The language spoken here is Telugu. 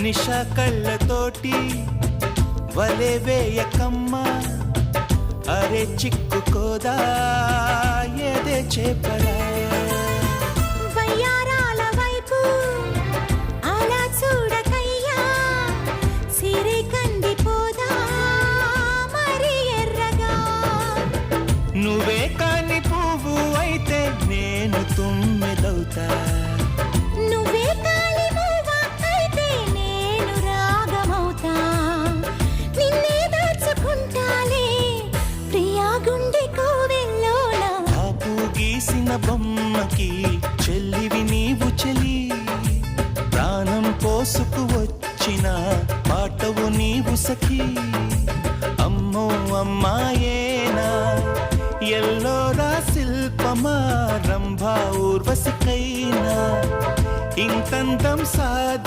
నిషా కళ్ళతోటి వలే వేయకమ్మా, అరే చిక్కుకోదా ఏదే చేపడా. వయ్యారాల వైపు అలా చూడకయ్యా, సిరి కందిపోదా మరి ఎర్రగా. నువ్వే కాని పువ్వు అయితే నేను తుమ్మెదవుతా, నువ్వే కాలి పువ్వ అయితే నేను రాగమవుతా. నిన్నే దాచుకుంటాలే ప్రియా గుండె కోవెల్లోన. బాపు గీసిన బొమ్మకి చెల్లివి నీవు చెలి, ప్రాణం పోసుకు వచ్చిన పాటవు నీవు సఖి. అమ్మో అమ్మాయేనా ఎల్లోరా శిల్పమా, రంభా ఊర్వశికైనా ఇంతంతం సాధి